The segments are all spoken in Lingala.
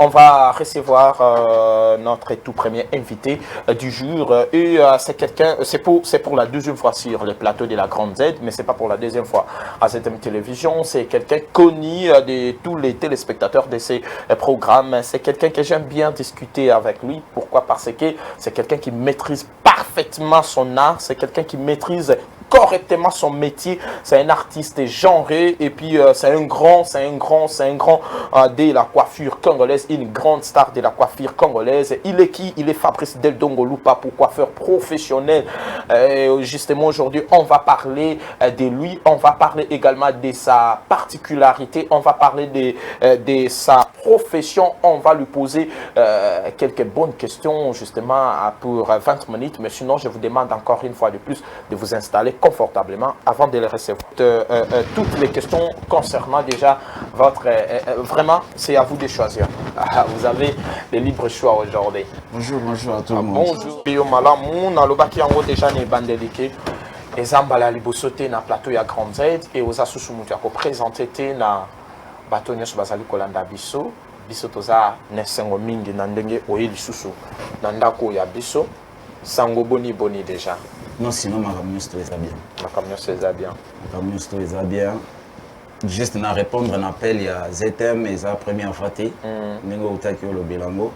on va recevoir notre tout premier invité du jour. Et c'est quelqu'un, c'est pour la deuxième fois sur le plateau de la Grande Z, mais c'est pas pour la deuxième fois à ZM Télévision. C'est quelqu'un connu de tous les téléspectateurs de ces programmes. C'est quelqu'un que j'aime bien discuter avec lui. Pourquoi? Parce que c'est quelqu'un qui maîtrise parfaitement son art. C'est quelqu'un qui maîtrise correctement son métier. C'est un artiste genré et puis c'est un grand de la coiffure congolaise, une grande star de la coiffure congolaise. Il est qui? Il est Fabrice Del Dongo Lupa, pour coiffeur professionnel. Justement aujourd'hui on va parler de lui, on va parler également de sa particularité, on va parler de sa profession, on va lui poser quelques bonnes questions justement pour 20 minutes, mais sinon je vous demande encore une fois de plus de vous installer confortablement avant de les recevoir. Toutes les questions concernant déjà votre... vraiment, c'est à vous de choisir. Vous avez le libre choix aujourd'hui. Bonjour à tout le monde. Bonjour. Bio Malamu, na lobaki yango déjà ne bandelike. Ezambala liboso te na plateau ya Grande Z et oza susu mutu ya ko présenter te na bato nyonso bazali kolanda biso. Biso toza nesengo mingi na ndenge oye lisusu na ndako ya biso. Sango boni déjà. Non, sinon, ma camion se bien. Ma camion se bien. Ma camion se bien. Juste à répondre à un appel, il y a ZM et la première fois. Nengo Utaki le Bilango.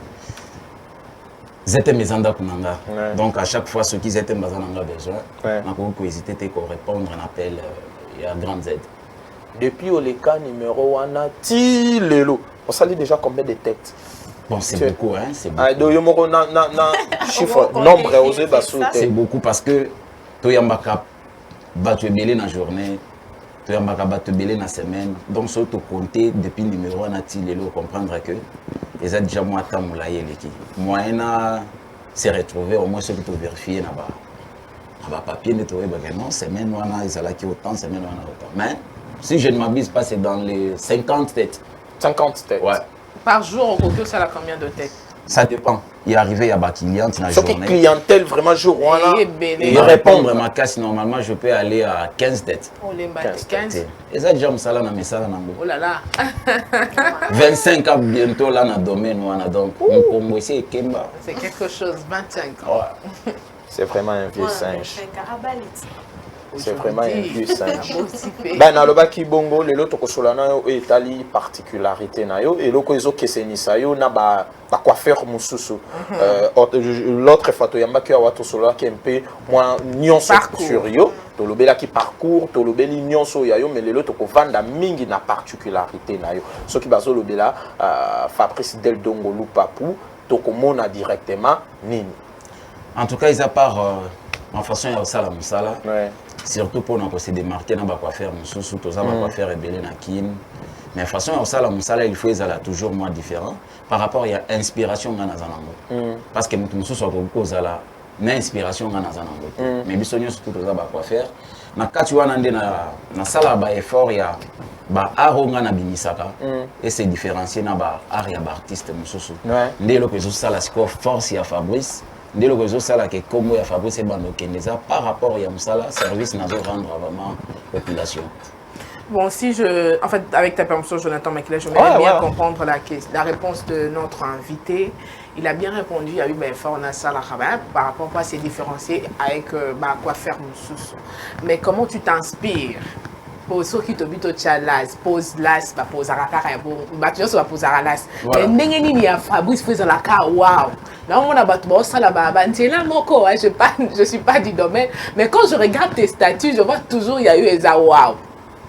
ZM et Zanda Kunanga. Donc, à chaque fois, ceux qui ZM ont besoin, on peut hésiter à répondre à un appel, il y a Grande Z. Depuis le cas numéro 1, Tilelo, on salue déjà combien de têtes? Bon, c'est beaucoup, hein. C'est chiffre, nombre, c'est beaucoup parce que tu as battu belé dans la journée, tu as battu belé dans la semaine. Donc, si tu comptes depuis le numéro 1, tu comprendre que les a déjà moins temps moulaye l'équipe. Moi, c'est retrouvé au moins ce que tu vérifies là-bas. Papier, tu as non, semaine, ils ont qui autant, semaine, autant. Mais si je ne m'abuse pas, c'est dans les 50 têtes. 50 têtes. Ouais. Par jour, au Coco, ça a combien de têtes? Ça dépend. Il est arrivé à ma cliente dans la journée. Clientèle vraiment jour et répondre à ma casse, normalement, je peux aller à 15 têtes. Oh, les 15. Et ça, déjà, ça là, dans mes salles. Oh là là. 25 ans bientôt là dans le domaine. Donc, c'est quelque chose, 25 ans. Ouais. C'est vraiment un vieux singe. C'est vraiment un vieux singe. Ben naloba ki bongo lelo tokosola na yo etali particularité na yo et loko ezo kesenisa yo na ba coiffeur mususu. L'autre fois to yamba ki awa tosola ki un peu moins nyonso sur yo, to lobela ki parcours, to lobeli nyonso ya yo mais lelo toko vanda mingi na particularité na yo. So ki bazo lobela Fabrice Del Dongo Lupa pour toko mona directement nini. En tout cas, ils part en façon ya sala musala. Ouais. Surtout pour nous se démarquer dans la coiffure, nous coiffeur ébélé na kin. Mais de toute façon, il faut toujours moins différent par rapport à l'inspiration dans les parce que nous sommes beaucoup na inspiration dans les mais nous sommes surtout dans la coiffure. Na kati wana ndé na sala ba effort ya ba aronga na bimisaka et c'est différencier na ba art ya ba artiste mususu. Ndé lo que zo sala siko force ya Fabrice. Dès le réseau, ça qui est comme Fabrice et Bandokendeza par rapport à Moussala, service n'a rendre vraiment population. Bon, en fait, avec ta permission, Jonathan Makila, je voudrais bien comprendre la réponse de notre invité. Il a bien répondu, il y a eu fort par rapport à ces différenciés avec quoi faire Moussous. Mais comment tu t'inspires? Pour ceux qui te disent que pose las, pose à la carrière, tu vas poser à las. Mais n'engeni a Fabrice faisait la car, waouh. Là on a battu ça là-bas, je suis pas du domaine, mais quand je regarde tes statuts, je vois toujours il y a eu Eza waouh.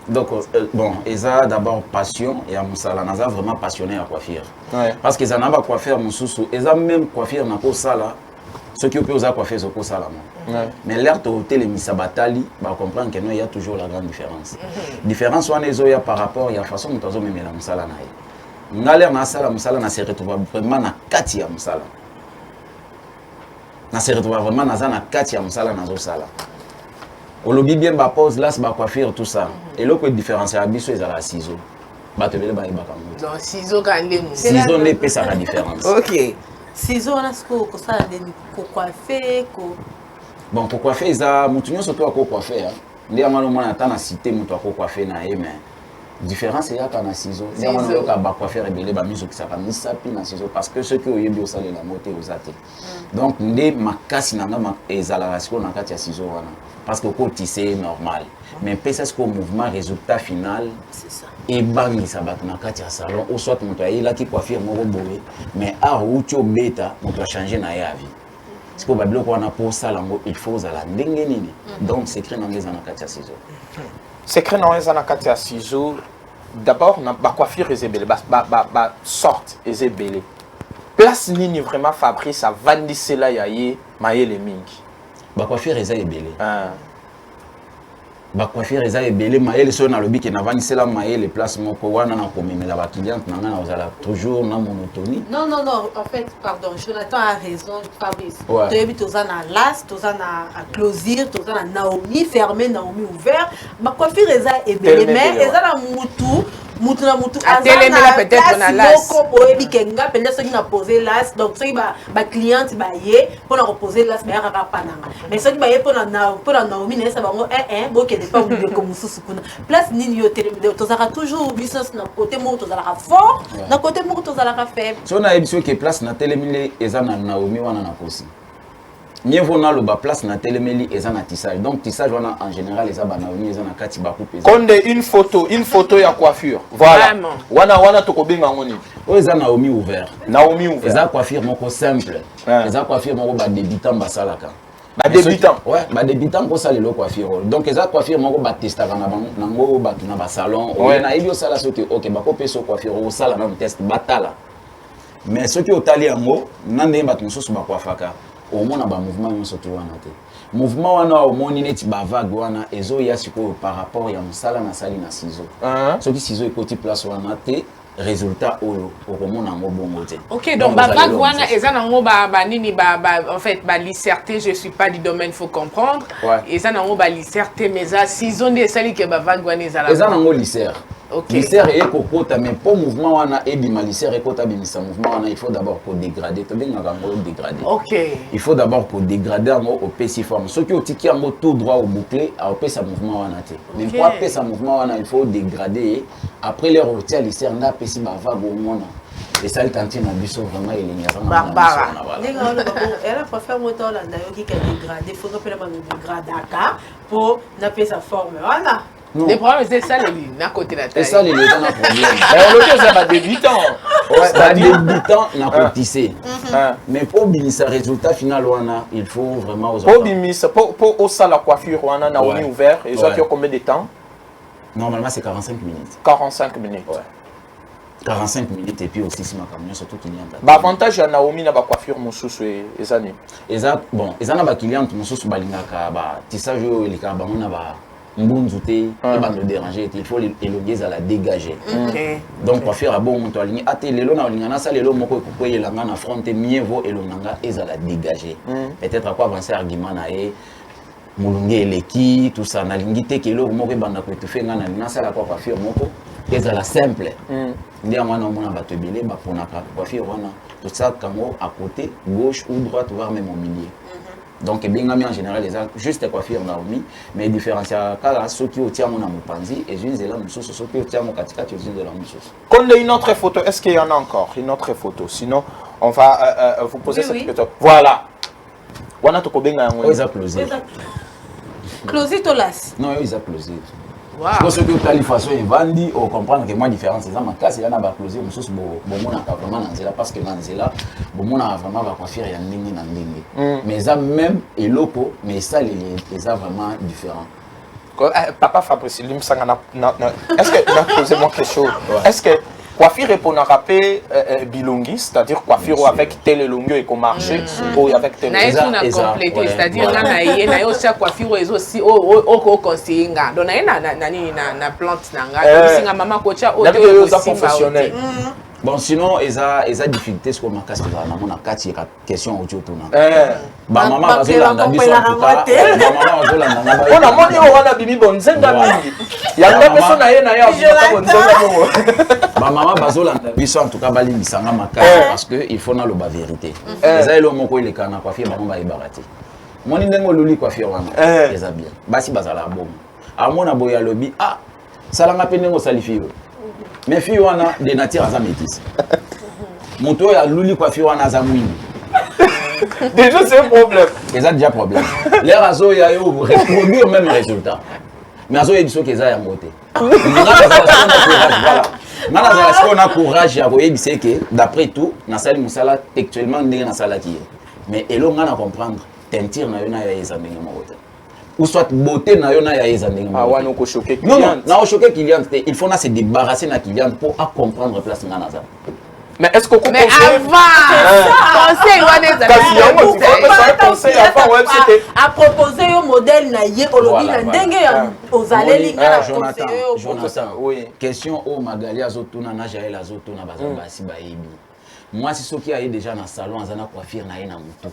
Donc bon, Eza d'abord passion et à Moussala, Naza vraiment passionné à coiffure. Parce que Eza n'a pas coiffure Moussou, Eza même coiffure n'a pas ça là. Ceux qui peuvent coiffer ce coup ça mais l'air de les misabatali va comprendre qu'il y a toujours la grande différence. Différence par rapport à la façon dont on met la musala naïe. N'aller na sala musala na se retrouve vraiment na kati ya musala. Na se retrouve vraiment na kati ya musala na zo sala. On le dit bien ba pose là ba coiffure tout ça. Et l'autre différence à biso ils à la ciseau. Ba te vele ba ibaka. Donc ciseau quand les ciseau n'est pas ça la différence. OK. Ciseaux on a ce qu'on ça pour coiffer bon pour coiffer ça mutunyo surtout à coiffer hein. Ndia malo mwana tana cité mutu à coiffer na mais différence est à na ciseaux c'est on a ba coiffeur rebelle ba miso qui ça mi sapi na ciseaux parce que ceux qui oyebi osala la moté aux até donc ndé makasi nanga ma ezala rasiko na kati ya ciseaux wana parce que ko tisser normal mais pesa ce mouvement résultat final C'est ça. et bangi ça bat na kati ya salon ou soit moto ayela ki coiffure moko boye mais a ucho beta moto changer na ya vie parce que bablo ko na pour ça lango il faut za la ndenge nini donc secret na ngeza na kati ya ciseaux. Secret dans les anakati à ciseaux. D'abord, na ba coiffure ezebele, ba sorte ezebele. Place nini vraiment Fabrice a vendu cela yaye maele mingi. Ba coiffure ezebele. Ba coiffure ezebele maele so na lobi ke na vandi cela maele place moko wana na komemela ba client na ngana ozala toujours na monotonie. Non, non, non, en fait, pardon, Jonathan a raison, Fabrice. Ouais. Tu as vu, tu as las, tu as à closir, tu as Naomi fermé, Naomi ouvert. Ma coiffure est belle, mais elle a la moutou. Moutou à télé mais peut-être on a las peut-être ceux qui n'a posé las donc ceux qui ba cliente ba yé pour la reposer las mais rara pananga mais ceux qui ba yé pour la Naomi ne ça ba ngo bon qui est pas comme sous place nini yo télé tu auras toujours business na côté mo tu auras fort na côté mo tu auras faible so na émission qui place na télé mili ezana Naomi wana na kosi mieux vaut na le bas place na téléméli et na tissage donc tissage wana en général les abana oni ezana kati ba coupe Konde une photo ya coiffure voilà wana to ko benga ngoni o ezana Naomi ouvert eza coiffure moko simple eza coiffure moko ba débutant ba salaka ba débutant ouais ba débutant ko sala le coiffure donc eza coiffure moko ba testaka na bango nango ba na ba salon o na ebio sala soki OK ba ko peso coiffure o sala même test batala mais soki o tali yango nande ba tumususu ba coiffaka au moins ba mouvement yon surtout wana te mouvement wana au moins neti ba vague wana ezo ya siko par rapport ya musala na sali na ciseaux soki ciseaux ekoti place wana te résultat oyo okomona ngo bongo te. OK donc ba vague wana eza nango ba nini en fait ba liberté je suis pas du domaine faut comprendre eza nango ba liberté mais ça ciseaux de sali ke ba vague wana eza la eza nango lisser. OK. Lisser et kokota mais pour mouvement wana et bima lisser et kota bimisa mouvement wana il faut d'abord pour dégrader to benga ngo dégrader. OK. Il faut d'abord pour dégrader ngo au PC forme. Ce qui au tiki ngo tout droit au bouclé à au sa mouvement wana te. Mais pour appeler sa mouvement wana il faut dégrader après les retirer lisser na PC ba vague au mona. Et ça le tantine na biso vraiment il est barbara. Elle a pas fait moto là d'ailleurs qui dégrader faut rappeler ma dégradaka pour na sa forme. Voilà. Non. Les problèmes c'est ça les na côté la taille. C'est ça les gens na problème. On le dit ça va débutant. Ouais, ça débutant na ko tisser. Mais pour bimisa résultat final wana, il faut vraiment aux pour bimisa pour au salle la coiffure wana na Naomi ouvert et ça qui combien de temps? Normalement c'est 45 minutes. 45 minutes. Ouais. 45 minutes et puis aussi si ma camion surtout client. Ba avantage à Naomi na ba coiffure mususu ezani. Eza bon, eza na ba client mususu balingaka ba tissage oyo elika bango na ba mbunzute et bande déranger il faut éloigner à la dégager. Donc pour faire un bon monto aligné até lelo na lingana ça lelo moko ko yelanga na front mieux vaut elonanga et à la dégager. Peut-être à quoi avancer argument na e mulunge eleki tout ça na lingité ke lo moko banda ko tout nga na ça la coiffure moko et à la simple. Ndia mwana mona bato belé ba ponaka coiffure wana tout ça kango à côté gauche ou droite voire même au milieu. Donc bingami en général les juste coiffure Naomi mais différencier kala ceux qui au tiamo na mopanzi et une zela mususu ceux qui au tiamo katikati aux de la mususu. Quand une autre photo est-ce qu'il y en a encore une autre photo sinon on va vous poser cette question. Voilà. Wana to ko benga yango. Ils a closé. Closé to las. Non, ils a closé. Wow. Ce que tu as de façon vandi on comprendre que moi différence c'est ça ma casse il y en a ba closer mususu bon mona ka vraiment nanzela parce que nanzela bon mona vraiment va coiffure ya ndingi na ndingi mais ça même eloko mais ça les a vraiment différent. Papa Fabrice limsanga na est-ce que na poser moi quelque chose est-ce que coiffure répond à rapper bilongi c'est-à-dire coiffure avec tel longueur et comme marché ou avec tel complété c'est-à-dire na yo cha coiffure est aussi au conseiller donc na plante nanga singa mama kocha au professionnel. Bon sinon eza difficulté ce qu'on m'a cassé là na kati question autour tourna ba maman bazolanda biso en tout cas maman bazolanda na on a moni o wana bibi bonzenga mingi yanga peso na ye na ya bonzenga bongo ba maman bazolanda biso en tout cas bali misanga makasi parce que il faut na lo ba vérité eza elo moko ile kana coiffure ba mba ibarati moni ndengo luli coiffure wana eza bien basi bazala bon amona boya lobi salanga pe ndenge osali fille mais fille wana de nature aza métisse moto oyo aluli coiffure wana aza mwindu déjà c'est un problème. eza déjà problème l'air azoya yo reproduire même résultat mais azoyebi soki eza yango te nga nazala sikoyo na courage ya koyebisa eke d'après tout nasali mosala textuellement ndenge nasalaki ye mais elo nga na comprendre teinture na yo na yo eza ndenge moko te ou soit beauté na yo na yo eza ndenge moko wana okochoke non non na ochoke client te il faut na se débarrasser na client pour à comprendre place nga naza. Mais est-ce qu'on mais avant conseil à proposer un modèle na ye olobi na ndenge ya ozaleli nga Jonathan oui question au Magali azotuna na Jaël azotuna bazambasi bayebi moi si soki aye déjà na salon azana coiffure na ye na mutu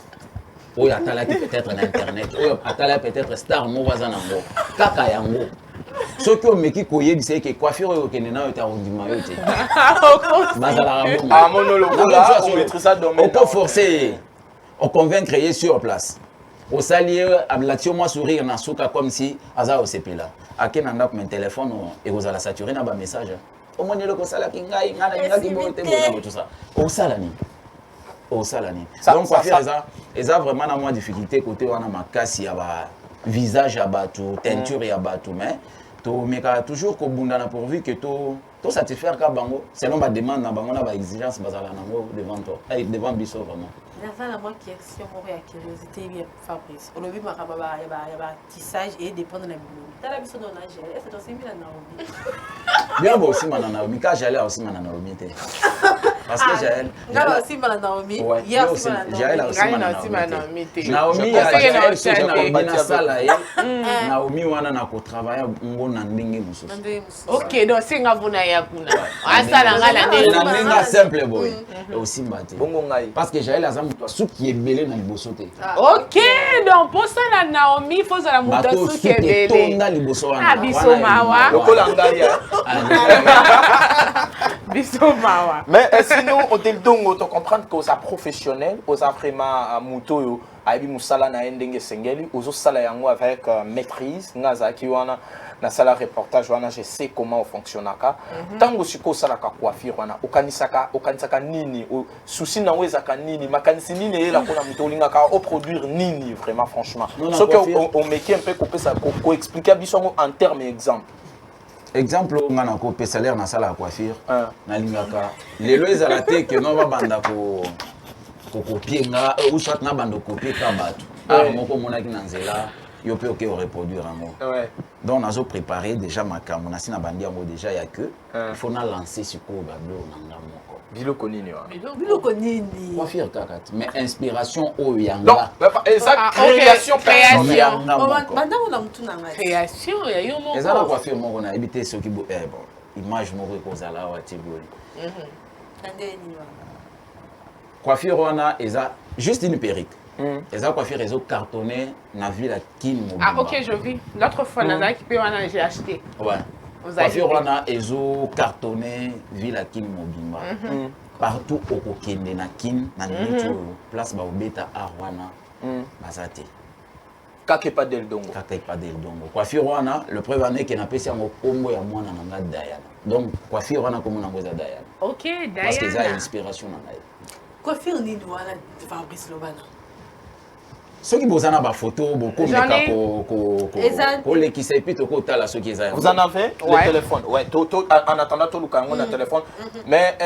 oyo atalaki peut-être na internet oyo atalaki peut-être star mo bazana ngo kaka yango soki omeki koyebisa eke coiffure oyo okende na yo te arondima yo te bazalaka forcer oconvaincre ye sur place osali ye ablati moi sourire na suka comme si aza osepela ake na ndako me téléphone ekozala saturé na bamessage omoni eloko osalaki ngai ngai nalingaki boyo te boyo tout ça osala nini osala nini donc coiffure eza vraiment na mwa difficulté côté wana makasi ya ba visage ya bato teinture ya bato mais tomeka toujours kobundana pourvu que to satisfaire ka bango selon ba demande na bango na ba exigence bazala nango devant toi devant biso vraiment dans la moi question moko ya curiosité bien Fabrice olobi makaba ba tissage et dépend de la boulot tala biso dans âge est-ce que c'est na Naomi bien bon aussi mana Naomi ka Jaël aussi mana Naomi te parce que Jaël ngala aussi mana Naomi hier aussi Jaël aussi mana Naomi te Naomi na sala ye Naomi wana na ko travailler ngona ndenge mususu OK donc singa vuna ya kuna asala ngala ndenge simple boy aussi mbate bongo ngai parce que Jaël azam to suki ebele na liboso te OK donc pour ça la Naomi faut ça la muto suki ebele tonda liboso wana biso mawa lokola ngai biso mawa mais sinon au donc on comprendre que ça professionnel aux vraiment muto aibi musala na ndenge sengeli ozo sala yango avec maîtrise ngaza ki wana na sala reportage wana je sais comment fonctionnaka tango siko sala ka coiffure wana okanisaka nini souci na wezaka nini makanisi nini ela kona mutolinga ka au produire nini vraiment franchement ce que on met un peu couper ça ko expliquer biso en termes exemple ngana ko pe salaire na sala coiffure na lingaka lelo ezala te que no ba banda ko copier nga ou soit na bando copier ka bato moko monaki na nzela yo pe OK reproduire yango donc nazo préparer déjà makambo na sina bandi yango déjà ya que il faut na lancer siko ba blo na ngamoko biloko nini wa biloko nini coiffure kaka mais inspiration o yanga donc exact création personnelle banda na mutu na ngai création ya yo moko ezala coiffure moko na ebité soki bon image moko ko zala wa tiboli ndeni wa coiffure wana eza juste une perruque eza coiffure ezo cartonné na ville à Kin Mobimba. Ah OK je vis l'autre fois na qui peut wana j'ai acheté ouais coiffure wana ezo cartonné ville à Kin Mobimba partout au kokende na Kin na minute place ba obeta arwana bazate kake pas del dongo coiffure wana le preuve année que na pesi yango kombo ya mwana na Diana donc coiffure wana kombo na ngoza Diana OK Diana parce que ça inspiration na ngai coiffure nini wana Fabrice Lobana soki bozana ba photo bokomeka ko lekisa et puis tokotala soki eza vous en avez le téléphone en attendant tout le kango na téléphone mais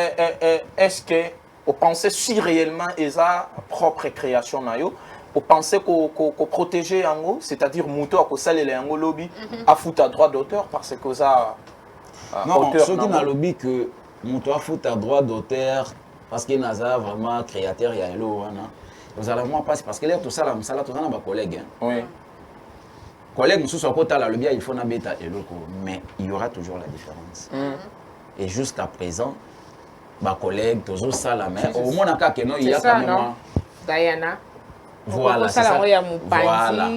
est-ce que vous pensez si réellement eza propre création na yo vous pensez qu'on protéger yango c'est-à-dire muto akosalela yango lobby a foutre droit d'auteur parce que ça non soki na lobby que muto a foutre droit d'auteur parce que naza vraiment créateur ya elo wana vous allez vraiment passer parce que là tout ça là musala tout ça na ba collègue oui collègue mususu akotala le bien il faut na beta eloko mais il y aura toujours la différence et jusqu'à présent ba collègue toujours ça la mais au moins ka que non il y a quand même Diana voilà c'est ça voilà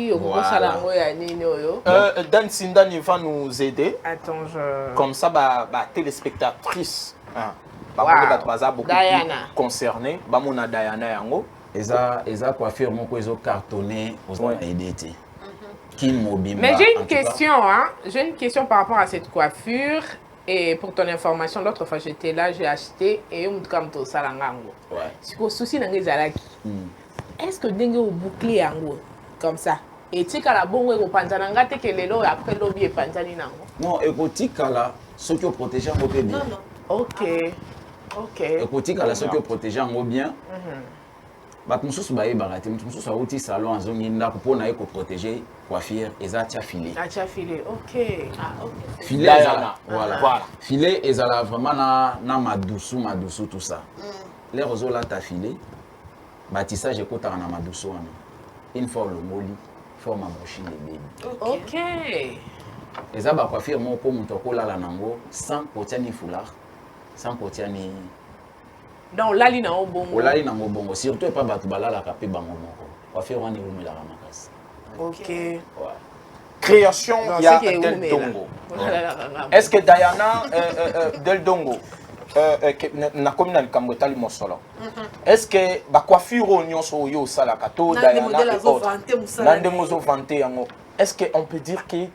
Dan Sindani va nous aider attends comme ça ba téléspectatrice beaucoup concernés bamona Diana yango eza coiffure moko ezo cartonné aux aider Kim Mobimba. Mais j'ai une question, hein. J'ai une question par rapport à cette coiffure. Et pour ton information, l'autre fois j'étais là, j'ai acheté et on me dit que ça langango. Ouais. Si vous souci dans les alaki. Est-ce que dengue au bouclier ango comme ça? Et tu as la bonne au panzananga te que les lots après l'objet panzani nango. Non, écoute là, ceux qui ont protégé en bien. Non, non. Ok. Ok. Écoute là, ceux qui ont protégé en bien. Bah tout ça baé barati, tout ça outil salon en zone inda pour na ko protéger coiffure et ça tia filet. Ah tia filet. Ok. Ah ok. Filet ezala. Voilà. Filet ezala vraiment na madusu tout ça. Les roseaux là ta filet. Bâtissage écoute na madusu wana. Une fois le moli, forme ma machine de baby. Ok. Et ça ba coiffure mon ko mutoko là la nango sans porter ni foulard, sans porter ni. Donc là, il y a un bon. Là, il y a un bon. Surtout pas battre la capé bango moko. On va faire un niveau de la ramasse. Ok. Ouais. Création, il y a Del Dongo. Est-ce que Diana Del Dongo na comme na kamota li mosolo. Est-ce que ba coiffure onyo so yo sala kato Diana nande mozo vanter yango. Est-ce que on peut dire que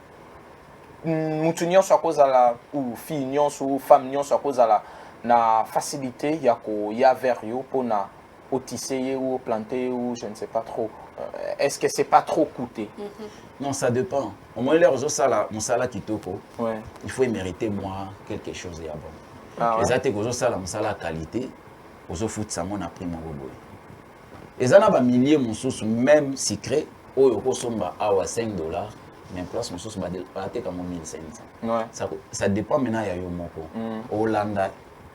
mutunyo so cause la ou fille nyon so femme nyon so cause la na facilité ya vers yo pour na otisser ou planter ou je ne sais pas trop. Est-ce que c'est pas trop coûté? Non, ça dépend. Au moins les réseaux sala mon sala kitoko. Ouais. Il faut mériter moi quelque chose ya bon. Les até gozo sala mon sala qualité, ozo foot ça mon après mon bobo. Les ana ba milliers mon sous même secret oyo ko somba awa $5. Mais place mon sous ba te comme 1500. Ouais. Ça dépend maintenant ya yo moko. Hollanda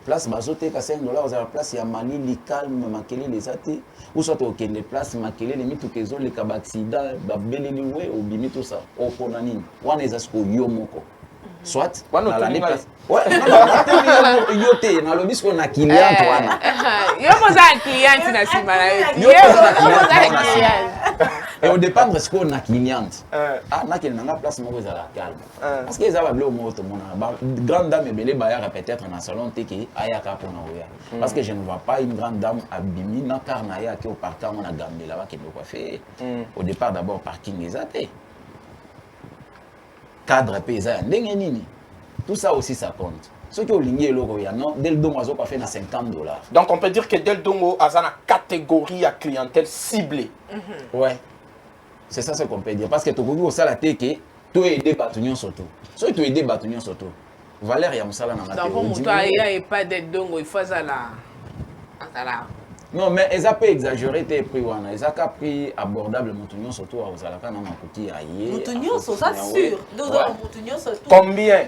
place bazote ka $5 à la place ya mali li calme makeli les athées ou soit au kende place makeli les mitu kezo les ka accident ba beleli we ou bimi tout ça au konani wana ezasko yo moko soit wana la place ouais non yo te na lobi ko na client wana yo moza client na simana yo moza client et au dépend de ce qu'on a cliente ah na kele na place moko ezala calme parce que ezaba blo moto mona grande dame belé ba ya peut-être na salon teki ayaka pona oya parce que je ne vois pas une grande dame abimi na karna ya ki au parking on a gambé là-bas qui doit coiffer au départ d'abord parking ezate cadre paysan ndenge nini tout ça aussi ça compte ceux qui ont ligné l'euro ya non Del Dongo azo coiffer na $50. Donc on peut dire que Del Dongo a une catégorie à clientèle ciblée. Ouais. C'est ça ce qu'on peut dire. Parce que tu as ça la teke, tu as aidé Batunion surtout. Si tu as aidé Batunion surtout, Valère Yamsala n'a pas donc, il n'y a pas Del Dongo, il faut ça là. Non, mais ils ont pas exagéré tes prix. Ils ont pas pris abordable Moutunion surtout à Ozalaka dans ma coquille aïe. Moutunion, c'est ça sûr. Moutunion surtout. Combien?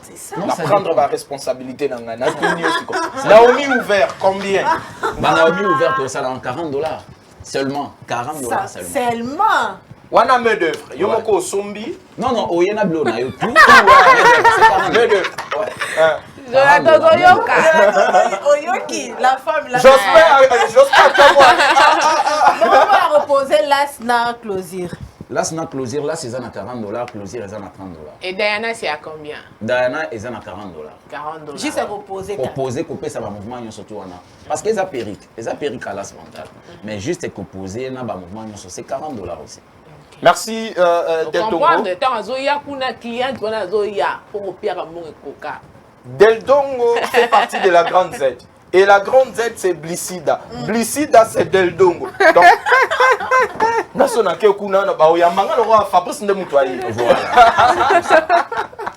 C'est ça. On va prendre ma responsabilité dans la Naomi ouvert, combien? Naomi ouvert au salon $40. Seulement $40 seulement. Seulement. Wana main d'œuvre. Yomoko sombi. Non non, oyena blo na yo tout. Main d'œuvre. Jonathan Oyoki, la femme la. J'espère que moi. On va reposer l'asna closure. Là c'est na closure, là c'est à $40, closure c'est à $30. Et Diana c'est à combien? Diana est à $40. $40. Juste à reposer. Reposer couper ça va mouvement surtout wana. Parce que ça périque à l'as mental. Mais juste composer na ba mouvement c'est $40 aussi. Merci Del Dongo. Del Dongo fait partie de la grande Z. Et la grande Z c'est Blissida. Blissida c'est Del Dongo. Donc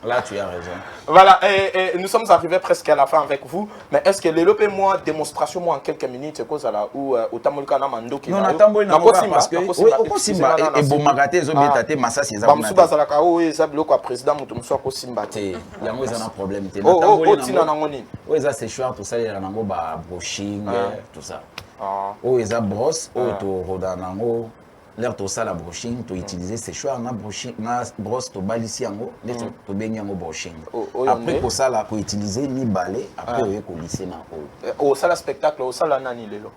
là tu as raison. Voilà, et nous sommes arrivés presque à la fin avec vous. Mais est-ce que les moi démonstration moi en quelques minutes c'est quoi ça là ou Tamolka na mando qui non Natambo na parce que au Simba et bon magaté zo betate massa c'est ça. Bamsuba za la ka o eza biloko président mutu muso ko Simba te. Yango eza na problème te. Oh tina na ngoni. O eza c'est choix pour ça il y a nango ba brushing tout ça. O eza brosse o to roda nango. L'air tout ça la brushing, tu utiliser ces choix na brushing, na brosse to balisi yango, to bengi yango brushing. Après pour ça là, pour utiliser mi balai, après on ko lisser na au ça la spectacle, au ça la nani lelo.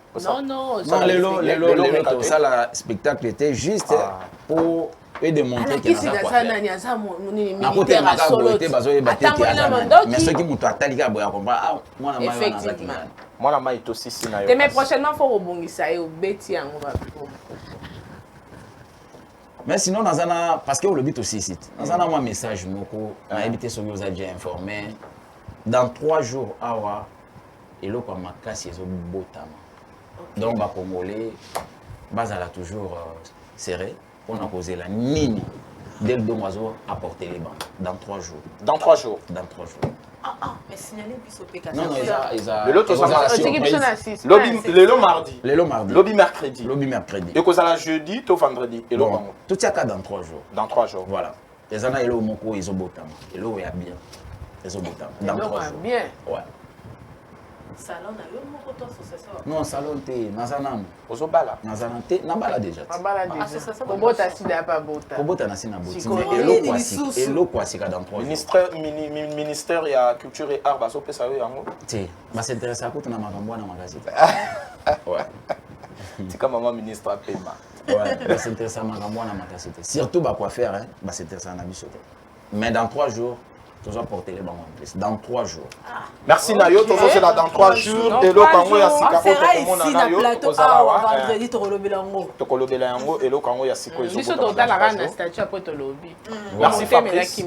Non, lelo tout ça la spectacle était juste pour et de montrer que ça quoi. Na côté maka boité bazo e batete mais ceux qui mutu atalika boya komba ah moi na mai wana effectivement. Moi la mai to sisi na yo. Mais prochainement faut rebongisa et au beti yango ba. Mais sinon, parce que le but aussi, c'est dans un message, on a évité ce que vous avez déjà informé. Dans 3 jours, awa, et là, comme ma casse, ils ont botama. Donc, les Congolais, bazala toujours serré. On a posé la ligne. Dès le domoiseau, apporter les banques. Dans 3 jours. Dans 3 jours. Dans 3 jours. Mais signaler plus au PK. Non, ils ont. L'autre, le mardi. Le mardi. Lobby mercredi. Lobby mercredi. Et que ça la jeudi, tout vendredi. Et bon, tout y a qu'à dans 3 jours. Dans 3 jours. Voilà. Les années, ils ont botama. Et là, il y a bien. Ils ont botama. Dans 3 jours. Bien. Ouais. Salon, non, salon, t'es dans un an. Aux bala. Dans un an, t'es dans bala déjà. Bota si pas bota. Bota na sina boti. Et l'eau quoi, c'est dans 3 jours. Ministère de la Culture et Arts, ça peut savoir yango. T'es, bah c'est intéressant pour na makambo na magazine. Ouais. C'est comme maman ministre à paiement. Ouais, bah c'est intéressant makambo na magazine. Surtout bah quoi faire hein, bah c'est intéressant na biso. Mais dans 3 jours tu dois porter les ballons en plus. Dans 3 jours. Merci Nayo, tu vas là dans 3 jours. Et là, quand on y a Sika, on sera ici dans le plateau. Vendredi, tu relobes l'ango. Tu relobes l'ango. Et là, quand on y a Sika, ils ont total la rana statue après te lobby. Merci Fabrice.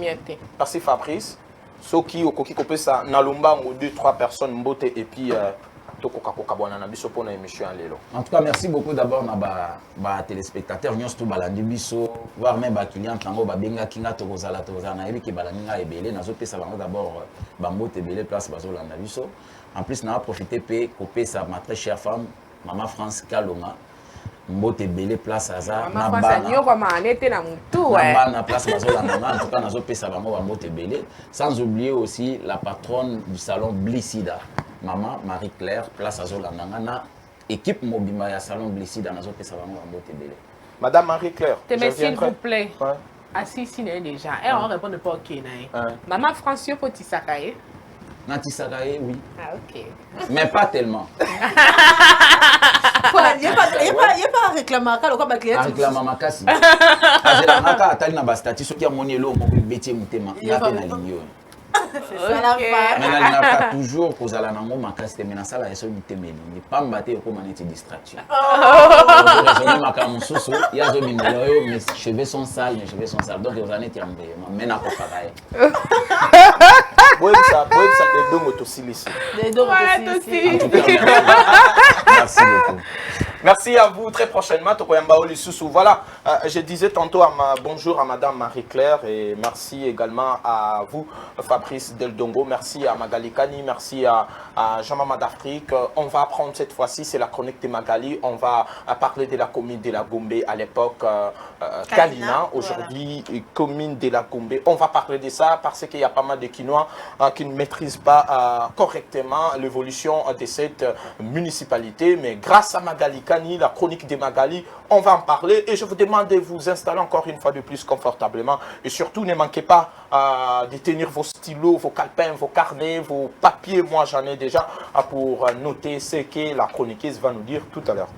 Merci Fabrice. Ceux qui ont coupé ça, Nalumba, 2-3 personnes, Mbote et puis. En tout cas, merci beaucoup d'abord à téléspectateurs, nous sommes balandi biso, voire même clients tango babenga kinga tokozala tozana ebi ke balandinga ebele nazo pesa bango d'abord bango tebele place bazolanda biso. En plus, on a profité pe kopesa ma très chère femme, maman France Kalonga. Mbote belé place aza na bana yo kwa manete na mutu ouais na bana place bazolanda en tout cas nazo pesa bango mbote belé, sans oublier aussi la patronne du salon Blicida. Maman Marie-Claire, place à Zolandanga, na équipe mobima ya salon Blicida, nazo pesa bango mbote belé. Madame Marie-Claire, s'il vous plaît. Assis ici déjà. Et on répond pas OK na. Maman Francio pour Tisakaye. Na Tisakaye oui. Ah OK. Mais pas tellement. Il n'y a pas à réclamer à la client. Réclamer à Kasi. Azela naka atali na bastati soki ya moni elo mo beti mutema na pe na linyo. C'est ça la fin. Mais il n'y a toujours kozala nango makasi te mais na sala eso mutema ni pamba te ko maneti distraction. Je makamu susu ya zo minelo yo mes cheveux sont sales donc vous en êtes ambé mais na ko pareil. Ça des dons autosilicés. Des dons autosilicés. Merci beaucoup. Merci à vous. Très prochainement, voilà, je disais tantôt bonjour à Madame Marie-Claire et merci également à vous, Fabrice Deldongo. Merci à Magali Kani, merci à Jean-Maman d'Afrique. On va prendre cette fois-ci, c'est la chronique de Magali. On va parler de la commune de la Gombe à l'époque Kalina. Aujourd'hui, commune de la Gombe. On va parler de ça parce qu'il y a pas mal de Kinois qui ne maîtrisent pas correctement l'évolution de cette municipalité. Mais grâce à Magali Kani, la chronique de Magali, on va en parler et je vous demande de vous installer encore une fois de plus confortablement et surtout ne manquez pas de tenir vos stylos, vos calepins, vos carnets, vos papiers. Moi j'en ai déjà pour noter ce que la chroniqueuse va nous dire tout à l'heure.